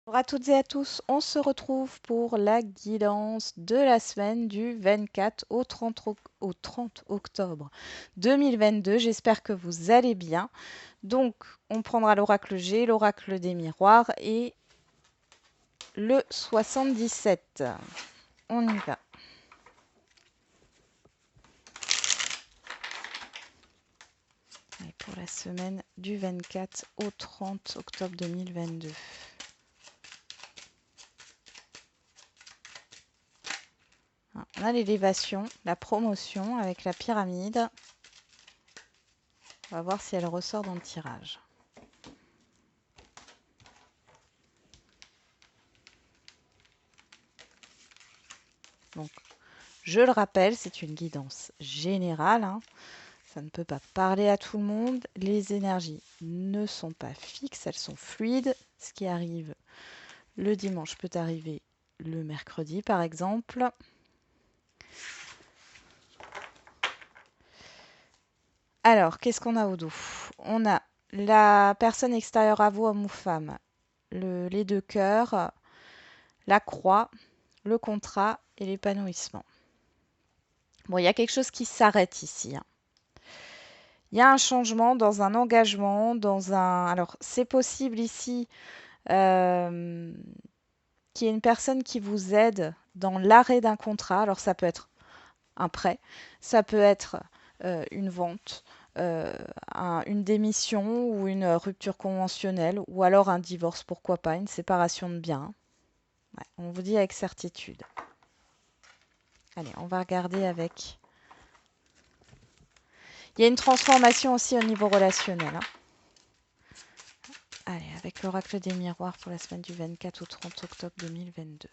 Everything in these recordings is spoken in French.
Bonjour à toutes et à tous, on se retrouve pour la guidance de la semaine du 24 au 30 octobre 2022. J'espère que vous allez bien. Donc, on prendra l'oracle G, l'oracle des miroirs et le 77. On y va. Et pour la semaine du 24 au 30 octobre 2022. On a l'élévation, la promotion avec la pyramide. On va voir si elle ressort dans le tirage. Donc, je le rappelle, c'est une guidance générale, hein. Ça ne peut pas parler à tout le monde. Les énergies ne sont pas fixes, elles sont fluides. Ce qui arrive le dimanche peut arriver le mercredi, par exemple. Alors, qu'est-ce qu'on a au dos? On a la personne extérieure à vous, homme ou femme, les deux cœurs, la croix, le contrat et l'épanouissement. Bon, il y a quelque chose qui s'arrête ici, hein. Il y a un changement dans un engagement, dans un... Alors, c'est possible ici qu'il y ait une personne qui vous aide dans l'arrêt d'un contrat. Alors, ça peut être un prêt, ça peut être une vente, une démission ou une rupture conventionnelle, ou alors un divorce, pourquoi pas, une séparation de biens. Ouais, on vous dit avec certitude. Allez, on va regarder avec... Il y a une transformation aussi au niveau relationnel, hein. Allez, avec l'oracle des miroirs pour la semaine du 24 au 30 octobre 2022.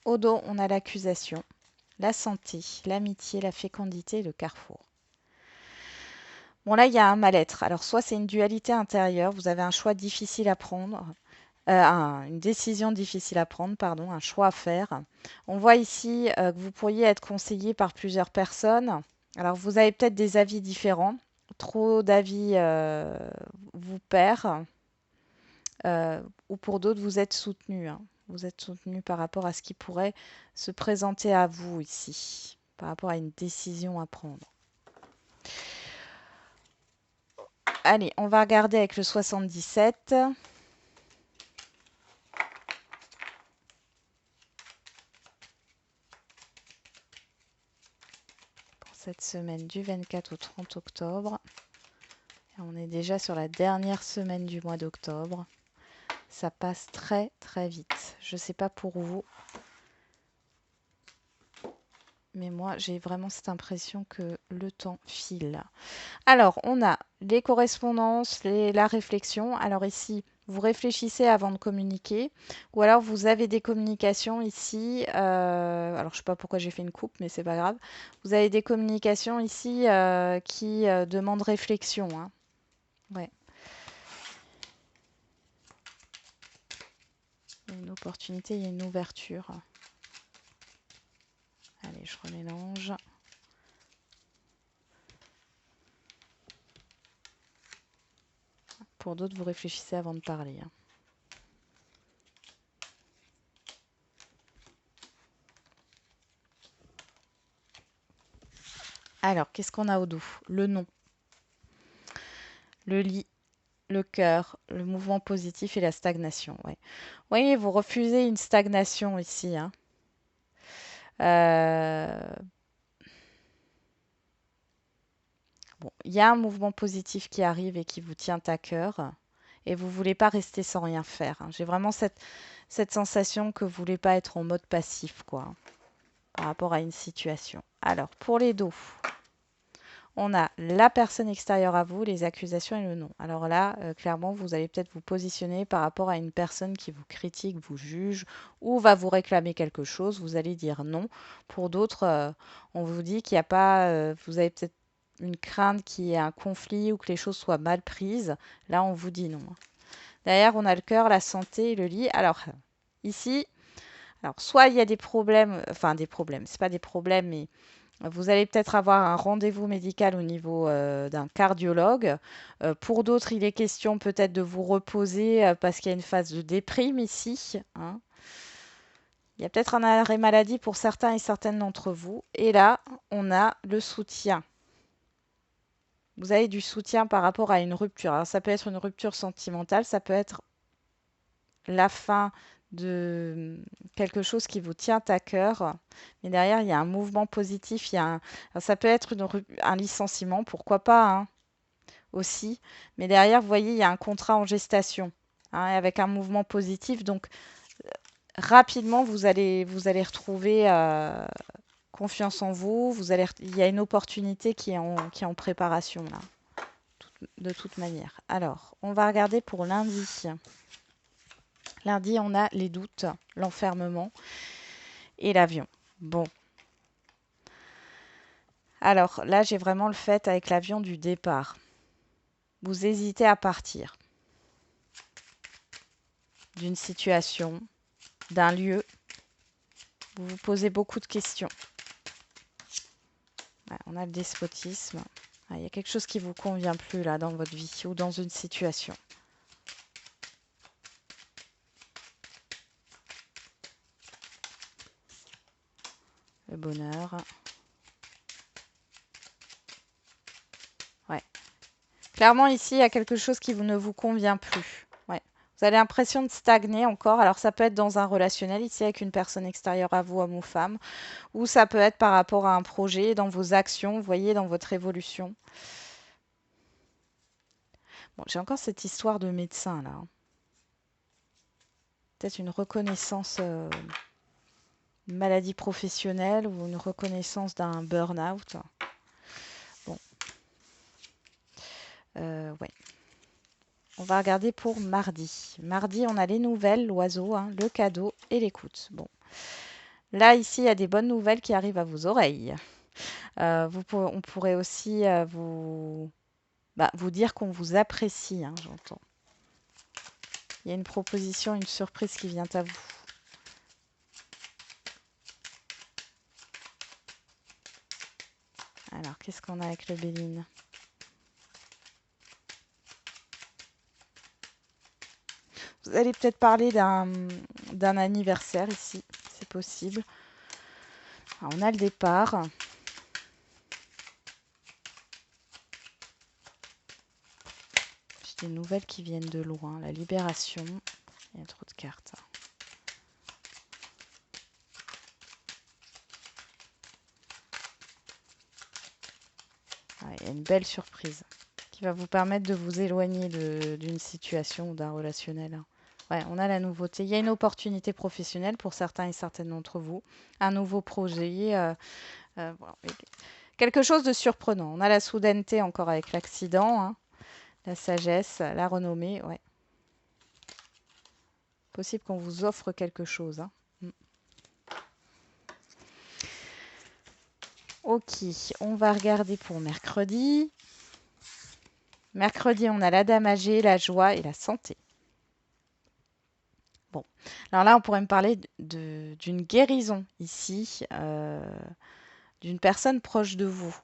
Au dos, on a l'accusation, la santé, l'amitié, la fécondité et le carrefour. Bon, là, il y a un mal-être. Alors, soit c'est une dualité intérieure, vous avez un choix difficile à prendre, une décision difficile à prendre, pardon, un choix à faire. On voit ici que vous pourriez être conseillé par plusieurs personnes. Alors, vous avez peut-être des avis différents. Trop d'avis vous perd, ou pour d'autres, vous êtes soutenu, hein. Vous êtes soutenu par rapport à ce qui pourrait se présenter à vous ici, par rapport à une décision à prendre. Allez, on va regarder avec le 77. Pour cette semaine du 24 au 30 octobre. Et on est déjà sur la dernière semaine du mois d'octobre. Ça passe très très vite. Je ne sais pas pour vous, mais moi j'ai vraiment cette impression que le temps file. Alors, on a les correspondances, la réflexion. Alors ici, vous réfléchissez avant de communiquer, ou alors vous avez des communications ici. Alors, je sais pas pourquoi j'ai fait une coupe, mais c'est pas grave. Vous avez des communications ici qui demandent réflexion, hein. Ouais. Il y a une opportunité, il y a une ouverture. Allez, je remélange. Pour d'autres, vous réfléchissez avant de parler, hein. Alors, qu'est-ce qu'on a au dos? Le nom, le lit, le cœur, le mouvement positif et la stagnation. Ouais. Vous voyez, vous refusez une stagnation ici, hein. Bon, il y a un mouvement positif qui arrive et qui vous tient à cœur. Et vous ne voulez pas rester sans rien faire, hein. J'ai vraiment cette sensation que vous ne voulez pas être en mode passif, quoi, par rapport à une situation. Alors, pour les dos, on a la personne extérieure à vous, les accusations et le non. Alors là, clairement, vous allez peut-être vous positionner par rapport à une personne qui vous critique, vous juge ou va vous réclamer quelque chose. Vous allez dire non. Pour d'autres, on vous dit qu'il n'y a pas, vous avez peut-être une crainte qu'il y ait un conflit ou que les choses soient mal prises. Là, on vous dit non. Derrière, on a le cœur, la santé et le lit. Alors, ici, alors soit il y a des problèmes, enfin des problèmes, c'est pas des problèmes, mais vous allez peut-être avoir un rendez-vous médical au niveau d'un cardiologue. Pour d'autres, il est question peut-être de vous reposer parce qu'il y a une phase de déprime ici, hein. Il y a peut-être un arrêt maladie pour certains et certaines d'entre vous. Et là, on a le soutien. Vous avez du soutien par rapport à une rupture. Alors, ça peut être une rupture sentimentale, ça peut être la fin de quelque chose qui vous tient à cœur. Mais derrière, il y a un mouvement positif. Alors, ça peut être un licenciement, pourquoi pas, hein, aussi. Mais derrière, vous voyez, il y a un contrat en gestation, hein, avec un mouvement positif. Donc, rapidement, vous allez retrouver confiance en vous. Il y a une opportunité qui est en préparation, là, de toute manière. Alors, on va regarder pour lundi. Lundi, on a les doutes, l'enfermement et l'avion. Bon. Alors là, j'ai vraiment le fait avec l'avion du départ. Vous hésitez à partir d'une situation, d'un lieu. Vous vous posez beaucoup de questions. Ouais, on a le despotisme. Il y a quelque chose qui ne vous convient plus là dans votre vie ou dans une situation. Le bonheur. Ouais. Clairement, ici, il y a quelque chose qui ne vous convient plus. Ouais. Vous avez l'impression de stagner encore. Alors, ça peut être dans un relationnel, ici, avec une personne extérieure à vous, homme ou femme. Ou ça peut être par rapport à un projet, dans vos actions, vous voyez, dans votre évolution. Bon, j'ai encore cette histoire de médecin, là. Peut-être une reconnaissance, une maladie professionnelle ou une reconnaissance d'un burn-out. Bon. Ouais. On va regarder pour mardi. Mardi, on a les nouvelles, l'oiseau, hein, le cadeau et l'écoute. Bon. Là, ici, il y a des bonnes nouvelles qui arrivent à vos oreilles. On pourrait aussi vous dire qu'on vous apprécie, hein, j'entends. Il y a une proposition, une surprise qui vient à vous. Alors, qu'est-ce qu'on a avec le Béline? Vous allez peut-être parler d'un anniversaire ici, c'est possible. Alors, on a le départ. J'ai des nouvelles qui viennent de loin. La libération. Il y a trop de cartes. Il y a une belle surprise qui va vous permettre de vous éloigner d'une situation ou d'un relationnel. Ouais, on a la nouveauté. Il y a une opportunité professionnelle pour certains et certaines d'entre vous. Un nouveau projet. Voilà. Quelque chose de surprenant. On a la soudaineté encore avec l'accident, hein, la sagesse, la renommée. Ouais. Possible qu'on vous offre quelque chose, hein. Ok, on va regarder pour mercredi. Mercredi, on a la dame âgée, la joie et la santé. Bon, alors là, on pourrait me parler d'une guérison ici, d'une personne proche de vous.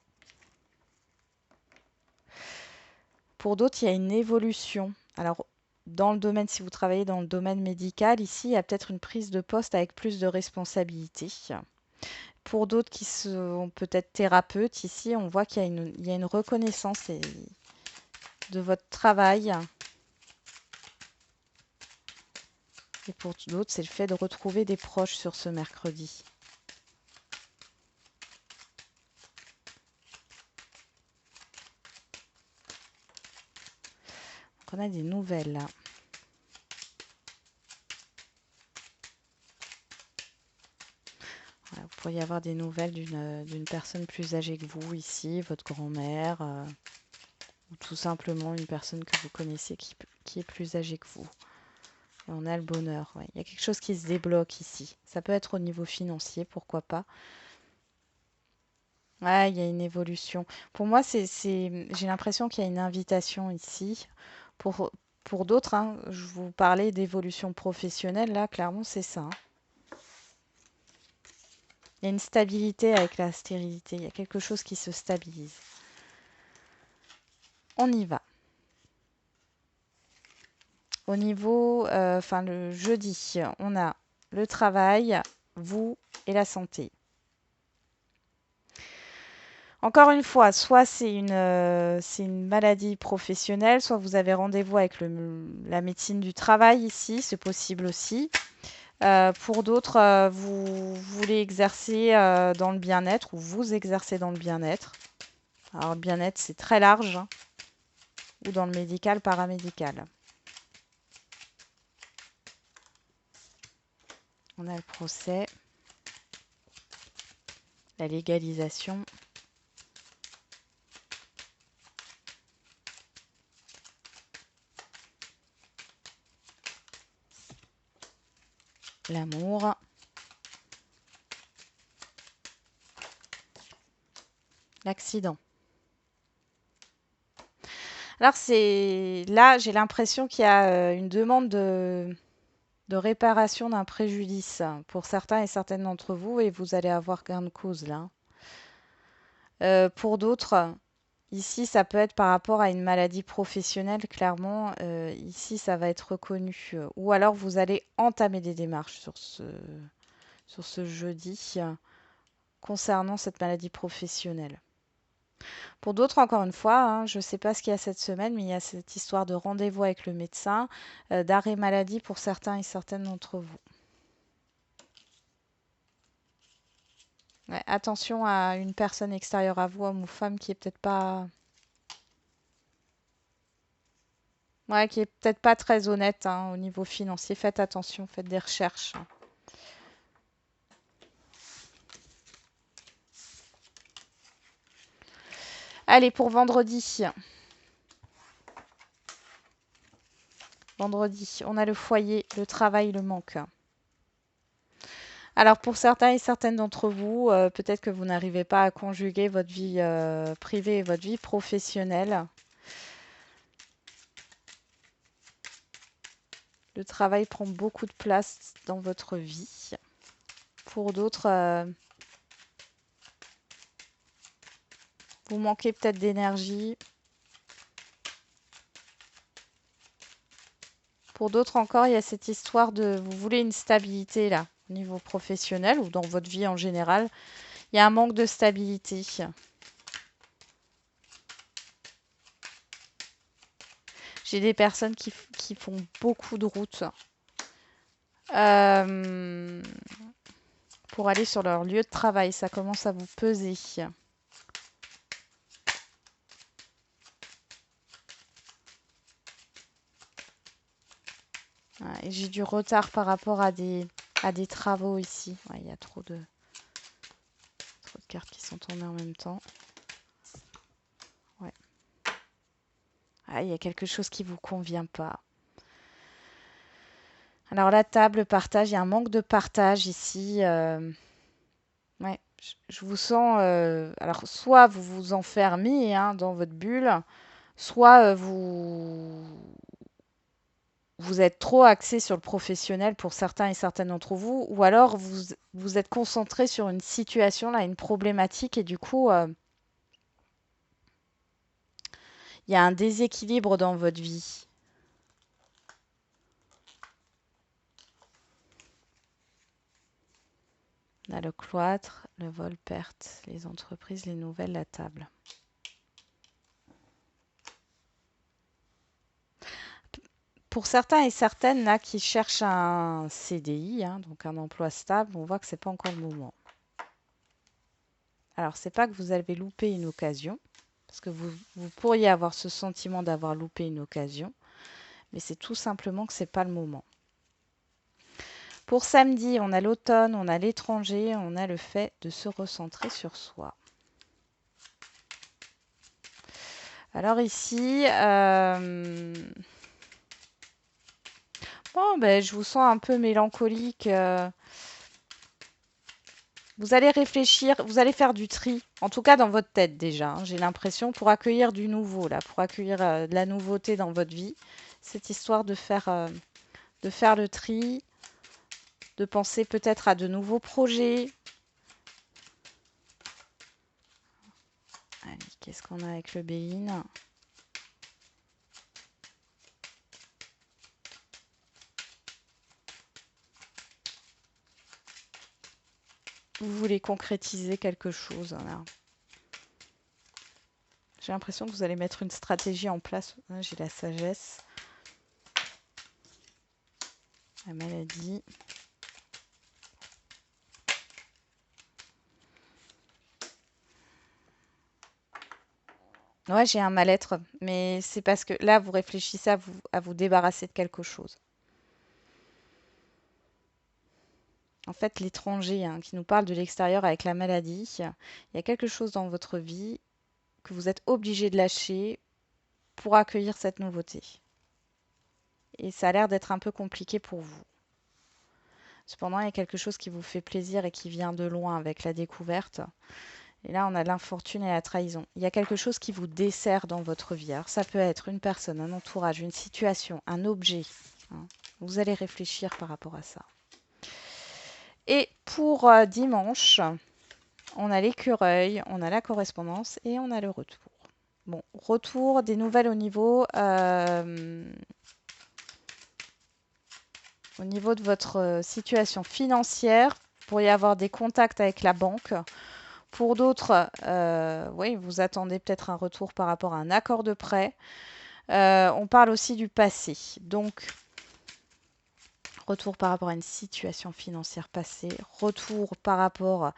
Pour d'autres, il y a une évolution. Alors, dans le domaine, si vous travaillez dans le domaine médical, ici, il y a peut-être une prise de poste avec plus de responsabilités. Pour d'autres qui sont peut-être thérapeutes, ici, on voit qu'il y a une reconnaissance de votre travail. Et pour d'autres, c'est le fait de retrouver des proches sur ce mercredi. Donc on a des nouvelles là. Voilà, pourrait y avoir des nouvelles d'une personne plus âgée que vous ici, votre grand-mère, ou tout simplement une personne que vous connaissez qui est plus âgée que vous. Et on a le bonheur, ouais. Il y a quelque chose qui se débloque ici. Ça peut être au niveau financier, pourquoi pas. Ouais, il y a une évolution. Pour moi, j'ai l'impression qu'il y a une invitation ici. Pour, pour d'autres, hein, je vous parlais d'évolution professionnelle, là, clairement, c'est ça, hein. Il y a une stabilité avec la stérilité. Il y a quelque chose qui se stabilise. On y va. Au niveau, enfin le jeudi, on a le travail, vous et la santé. Encore une fois, soit c'est une maladie professionnelle, soit vous avez rendez-vous avec la médecine du travail ici, c'est possible aussi. Pour d'autres, vous voulez exercer dans le bien-être ou vous exercez dans le bien-être. Alors le bien-être, c'est très large, hein, ou dans le médical, paramédical. On a le procès, la légalisation. L'amour. L'accident. Alors c'est là, j'ai l'impression qu'il y a une demande de réparation d'un préjudice pour certains et certaines d'entre vous et vous allez avoir gain de cause là. Pour d'autres, ici ça peut être par rapport à une maladie professionnelle, clairement. Ici ça va être reconnu. Ou alors vous allez entamer des démarches sur ce jeudi concernant cette maladie professionnelle. Pour d'autres, encore une fois, hein, je ne sais pas ce qu'il y a cette semaine, mais il y a cette histoire de rendez-vous avec le médecin, d'arrêt maladie pour certains et certaines d'entre vous. Ouais, attention à une personne extérieure à vous, homme ou femme, qui est peut-être pas, ouais, qui est peut-être pas très honnête, hein, au niveau financier. Faites attention, faites des recherches. Allez, pour vendredi. Vendredi, on a le foyer, le travail, le manque. Alors pour certains et certaines d'entre vous, peut-être que vous n'arrivez pas à conjuguer votre vie privée et votre vie professionnelle. Le travail prend beaucoup de place dans votre vie. Pour d'autres, vous manquez peut-être d'énergie. Pour d'autres encore, il y a cette histoire de vous voulez une stabilité là, au niveau professionnel ou dans votre vie en général. Il y a un manque de stabilité. J'ai des personnes qui font beaucoup de routes euh, pour aller sur leur lieu de travail. Ça commence à vous peser. Ouais, et j'ai du retard par rapport à des travaux ici. Ouais, il y a trop de cartes qui sont tournées en même temps. Ouais. Ah, il y a quelque chose qui ne vous convient pas. Alors la table, le partage, il y a un manque de partage ici. Ouais, je vous sens. Alors soit vous vous enfermez, hein, dans votre bulle, soit vous êtes trop axé sur le professionnel pour certains et certaines d'entre vous, ou alors vous êtes concentré sur une situation, là, une problématique, et du coup, il y a un déséquilibre dans votre vie. On a le cloître, le vol, perte, les entreprises, les nouvelles, la table. Pour certains et certaines là qui cherchent un CDI, hein, donc un emploi stable, on voit que c'est pas encore le moment. Alors c'est pas que vous avez loupé une occasion, parce que vous pourriez avoir ce sentiment d'avoir loupé une occasion, mais c'est tout simplement que c'est pas le moment. Pour samedi, on a l'automne, on a l'étranger, on a le fait de se recentrer sur soi. Alors ici, bon, ben, je vous sens un peu mélancolique. Vous allez réfléchir, vous allez faire du tri, en tout cas dans votre tête déjà, hein, j'ai l'impression, pour accueillir du nouveau, là, pour accueillir de la nouveauté dans votre vie. Cette histoire de faire le tri, de penser peut-être à de nouveaux projets. Allez, qu'est-ce qu'on a avec le Béline? Vous voulez concrétiser quelque chose, là. J'ai l'impression que vous allez mettre une stratégie en place. J'ai la sagesse, la maladie. Ouais, j'ai un mal-être, mais c'est parce que là, vous réfléchissez à vous débarrasser de quelque chose. En fait, l'étranger, hein, qui nous parle de l'extérieur avec la maladie, il y a quelque chose dans votre vie que vous êtes obligé de lâcher pour accueillir cette nouveauté. Et ça a l'air d'être un peu compliqué pour vous. Cependant, il y a quelque chose qui vous fait plaisir et qui vient de loin avec la découverte. Et là, on a l'infortune et la trahison. Il y a quelque chose qui vous dessert dans votre vie. Alors, ça peut être une personne, un entourage, une situation, un objet, hein. Vous allez réfléchir par rapport à ça. Et pour dimanche, on a l'écureuil, on a la correspondance et on a le retour. Bon, retour des nouvelles au niveau de votre situation financière. Vous pourriez avoir des contacts avec la banque. Pour d'autres, oui, vous attendez peut-être un retour par rapport à un accord de prêt. On parle aussi du passé. Donc, retour par rapport à une situation financière passée, retour par rapport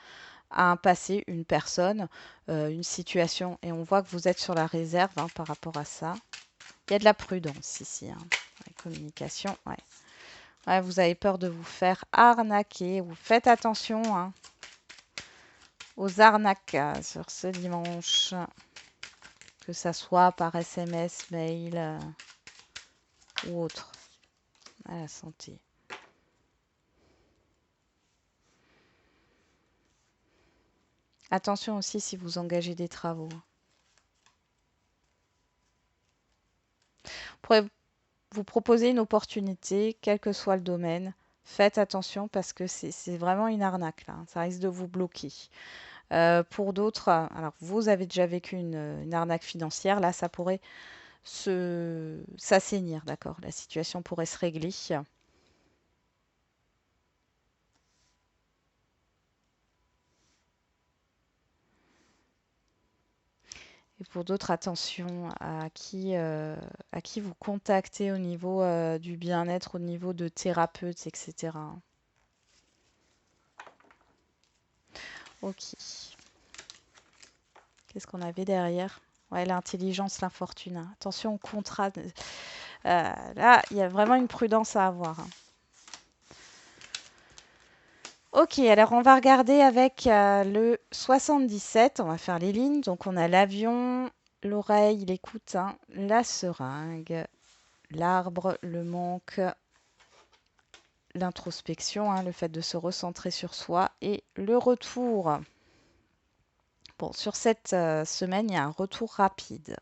à un passé, une personne, une situation. Et on voit que vous êtes sur la réserve, hein, par rapport à ça. Il y a de la prudence ici, hein, la communication. Ouais. Ouais, vous avez peur de vous faire arnaquer. Vous faites attention, hein, aux arnaques sur ce dimanche. Que ça soit par SMS, mail ou autre. À la santé. Attention aussi si vous engagez des travaux. Vous pourrez vous proposer une opportunité, quel que soit le domaine. Faites attention parce que c'est vraiment une arnaque là. Ça risque de vous bloquer. Pour d'autres, alors vous avez déjà vécu une arnaque financière. Là, ça pourrait s'assainir, d'accord? La situation pourrait se régler. Et pour d'autres, attention à qui vous contactez au niveau du bien-être, au niveau de thérapeutes, etc. Ok. Qu'est-ce qu'on avait derrière? Ouais, l'intelligence, l'infortune, hein. Attention au contrat. Là, il y a vraiment une prudence à avoir, hein. Ok, alors on va regarder avec le 77. On va faire les lignes. Donc on a l'avion, l'oreille, l'écoute, hein, la seringue, l'arbre, le manque, l'introspection, hein, le fait de se recentrer sur soi et le retour. Bon, sur cette semaine, il y a un retour rapide.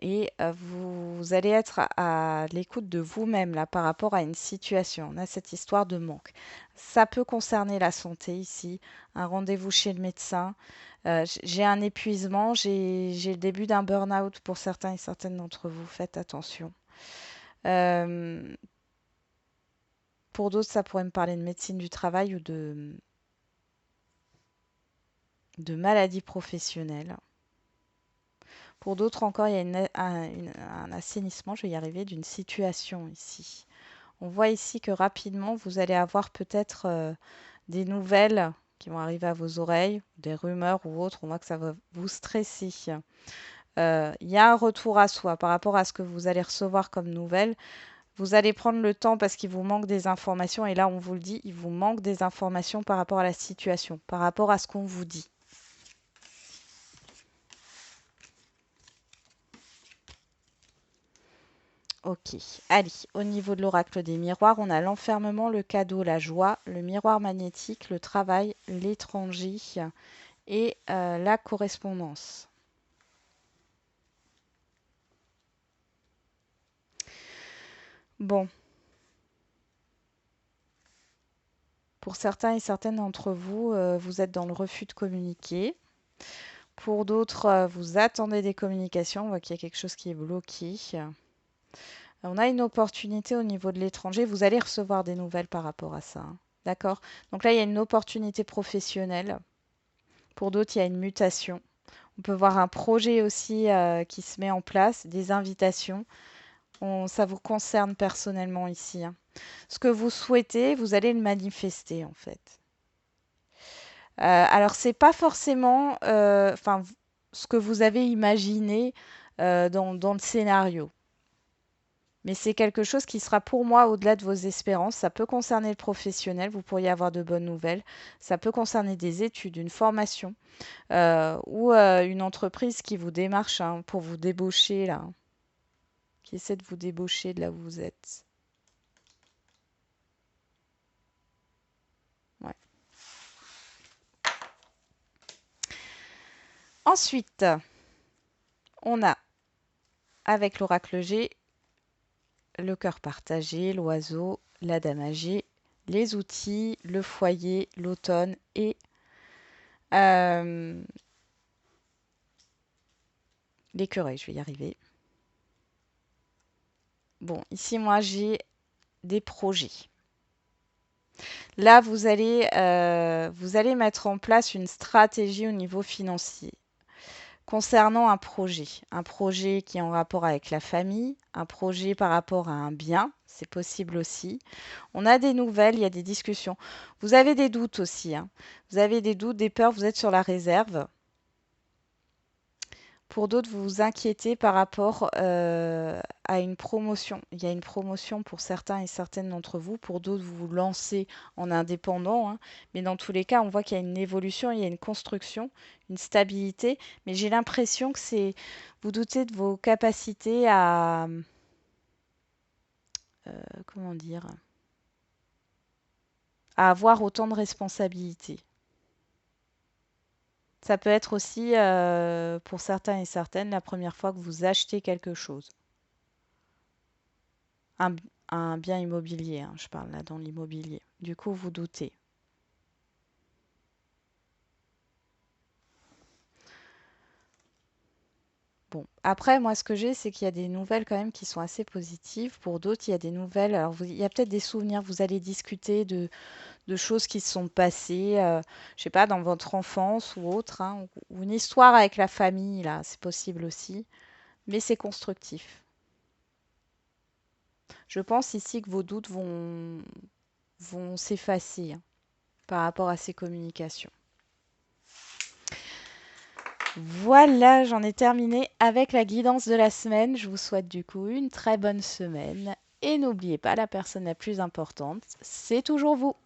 Et vous allez être à l'écoute de vous-même là par rapport à une situation. On a cette histoire de manque. Ça peut concerner la santé ici, un rendez-vous chez le médecin. J'ai un épuisement, j'ai le début d'un burn-out pour certains et certaines d'entre vous. Faites attention. Euh, pour d'autres, ça pourrait me parler de médecine du travail ou de maladie professionnelle. Pour d'autres encore, il y a un assainissement, je vais y arriver, d'une situation ici. On voit ici que rapidement, vous allez avoir peut-être des nouvelles qui vont arriver à vos oreilles, des rumeurs ou autres. On voit que ça va vous stresser. Il y a un retour à soi par rapport à ce que vous allez recevoir comme nouvelles. Vous allez prendre le temps parce qu'il vous manque des informations. Et là, on vous le dit, il vous manque des informations par rapport à la situation, par rapport à ce qu'on vous dit. Ok, allez, au niveau de l'oracle des miroirs, on a l'enfermement, le cadeau, la joie, le miroir magnétique, le travail, l'étranger et la correspondance. Bon, pour certains et certaines d'entre vous, vous êtes dans le refus de communiquer. Pour d'autres, vous attendez des communications. On voit qu'il y a quelque chose qui est bloqué. On a une opportunité au niveau de l'étranger. Vous allez recevoir des nouvelles par rapport à ça, hein. D'accord? Donc là, il y a une opportunité professionnelle. Pour d'autres, il y a une mutation. On peut voir un projet aussi qui se met en place, des invitations. Ça vous concerne personnellement ici, hein. Ce que vous souhaitez, vous allez le manifester en fait. Alors, c'est pas forcément ce que vous avez imaginé dans le scénario. Mais c'est quelque chose qui sera pour moi au-delà de vos espérances. Ça peut concerner le professionnel, vous pourriez avoir de bonnes nouvelles. Ça peut concerner des études, une formation ou une entreprise qui vous démarche hein, pour vous débaucher là, hein, qui essaie de vous débaucher de là où vous êtes. Ouais. Ensuite, on a avec l'oracle G le cœur partagé, l'oiseau, la dame âgée, les outils, le foyer, l'automne et l'écureuil. Je vais y arriver. Bon, ici, moi, j'ai des projets. Là, vous allez mettre en place une stratégie au niveau financier concernant un projet qui est en rapport avec la famille, un projet par rapport à un bien, c'est possible aussi. On a des nouvelles, il y a des discussions. Vous avez des doutes aussi, hein. Vous avez des doutes, des peurs, vous êtes sur la réserve. Pour d'autres, vous vous inquiétez par rapport à une promotion. Il y a une promotion pour certains et certaines d'entre vous. Pour d'autres, vous vous lancez en indépendant, hein. Mais dans tous les cas, on voit qu'il y a une évolution, il y a une construction, une stabilité. Mais j'ai l'impression que c'est... Vous doutez de vos capacités à... comment dire? À avoir autant de responsabilités. Ça peut être aussi, pour certains et certaines, la première fois que vous achetez quelque chose. Un, un bien immobilier, hein, je parle là dans l'immobilier. Du coup, vous doutez. Bon, après, moi, ce que j'ai, c'est qu'il y a des nouvelles quand même qui sont assez positives. Pour d'autres, il y a des nouvelles. Alors, il y a peut-être des souvenirs. Vous allez discuter de choses qui se sont passées, je sais pas, dans votre enfance ou autre, hein, ou une histoire avec la famille, là, c'est possible aussi. Mais c'est constructif. Je pense ici que vos doutes vont s'effacer hein, par rapport à ces communications. Voilà, j'en ai terminé avec la guidance de la semaine. Je vous souhaite du coup une très bonne semaine. Et n'oubliez pas, la personne la plus importante, c'est toujours vous.